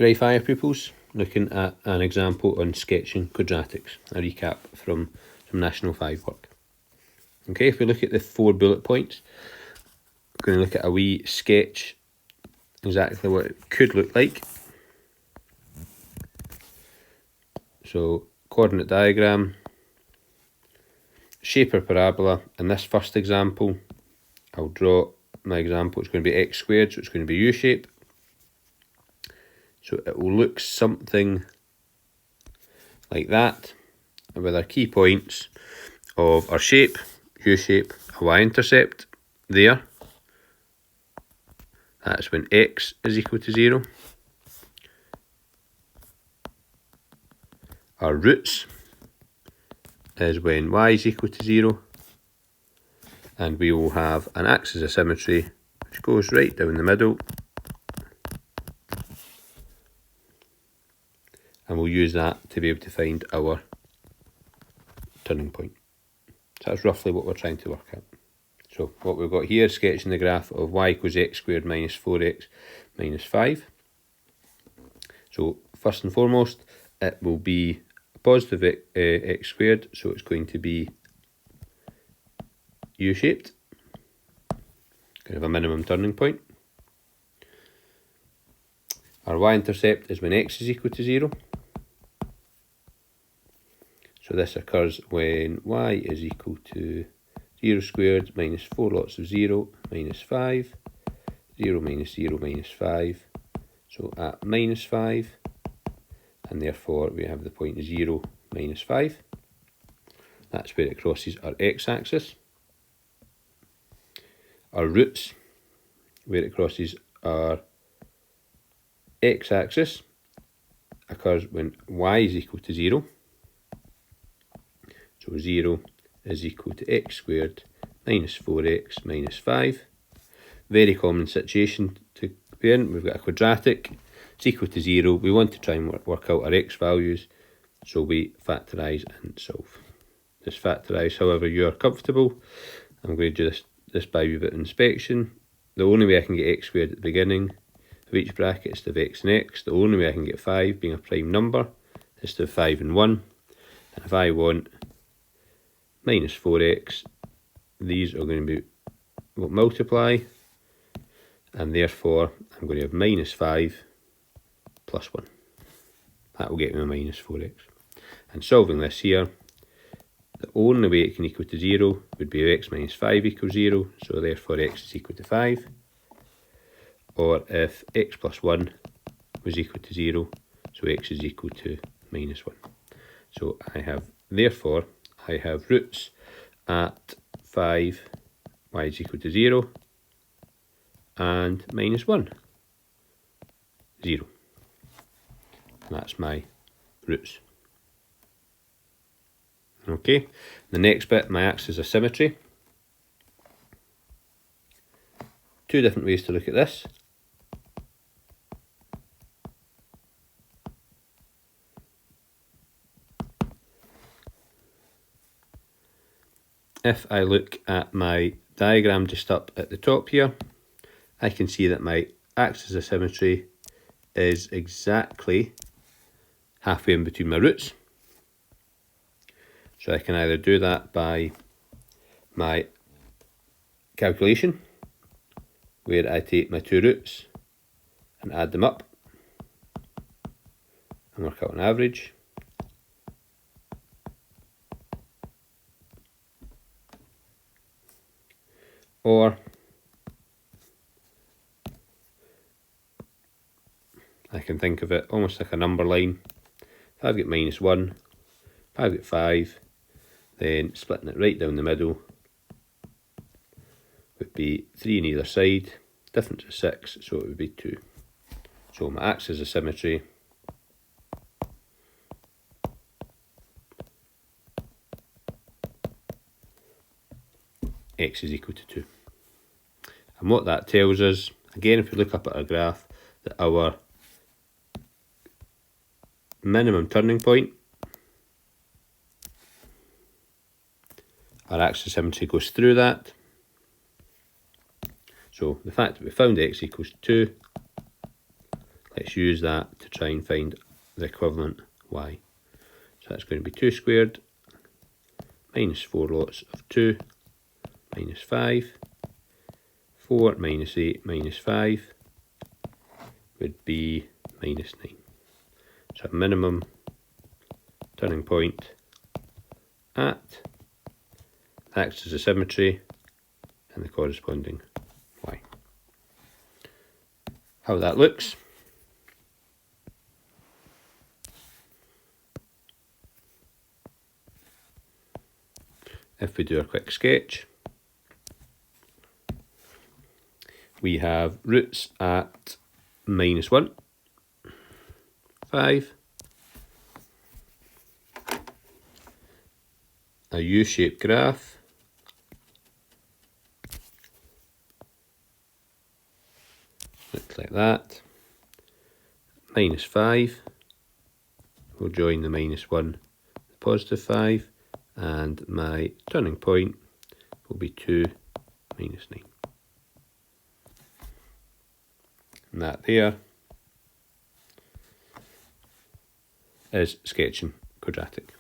Grade 5 pupils, looking at an example on sketching quadratics, a recap from some National 5 work. Okay, if we look at the 4 bullet points, we're going to look at a wee sketch, exactly what it could look like. So, coordinate diagram, shape or parabola. In this first example, I'll draw my example. It's going to be x squared, so it's going to be U-shape. So it will look something like that, with our key points of our shape, U-shape, a y-intercept there. That's when x is equal to 0. Our roots is when y is equal to 0. And we will have an axis of symmetry which goes right down the middle. And we'll use that to be able to find our turning point. So that's roughly what we're trying to work out. So what we've got here, sketching the graph of y equals x squared minus 4x minus 5. So first and foremost, it will be a positive x squared, so it's going to be U-shaped. Going to have a minimum turning point. Our y-intercept is when x is equal to 0. So this occurs when y is equal to 0 squared minus 4 lots of 0 minus 5. 0 minus 0 minus 5. So at minus 5. And therefore we have the point 0 minus 5. That's where it crosses our x-axis. Our roots, where it crosses our x-axis, occurs when y is equal to 0. So 0 is equal to x squared minus 4x minus 5. Very common situation to be in. We've got a quadratic. It's equal to 0. We want to try and work out our x values. So we factorise and solve. Just factorise however you are comfortable. I'm going to do this by a bit of inspection. The only way I can get x squared at the beginning of each bracket is to have x and x. The only way I can get 5, being a prime number, is to have 5 and 1. And if I want minus 4x, these are going to be will multiply, and therefore I'm going to have minus 5 plus 1. That will get me a minus 4x. And solving this here, the only way it can equal to 0 would be if x minus 5 equals 0, so therefore x is equal to 5. Or if x plus 1 was equal to 0, so x is equal to minus 1. So therefore I have roots at 5, y is equal to 0, and minus 1, 0. And that's my roots. Okay, the next bit, my axis of symmetry. Two different ways to look at this. If I look at my diagram just up at the top here, I can see that my axis of symmetry is exactly halfway in between my roots. So I can either do that by my calculation, where I take my two roots and add them up and work out an average. Or I can think of it almost like a number line. If I've got minus 1, if I've got 5, then splitting it right down the middle would be 3 on either side, difference of 6, so it would be 2. So my axis of symmetry x is equal to 2. And what that tells us, again, if we look up at our graph, that our minimum turning point, our axis of symmetry goes through that. So the fact that we found x equals 2, let's use that to try and find the equivalent y. So that's going to be 2 squared minus 4 lots of 2 minus 5. 4 minus 8 minus 5 would be minus 9. So a minimum turning point at the axis of symmetry and the corresponding y. How that looks. If we do a quick sketch, we have roots at -1, 5, a U-shaped graph, looks like that, -5, we'll join the -1, the +5, and my turning point will be 2 minus 9. And that there is sketching quadratic.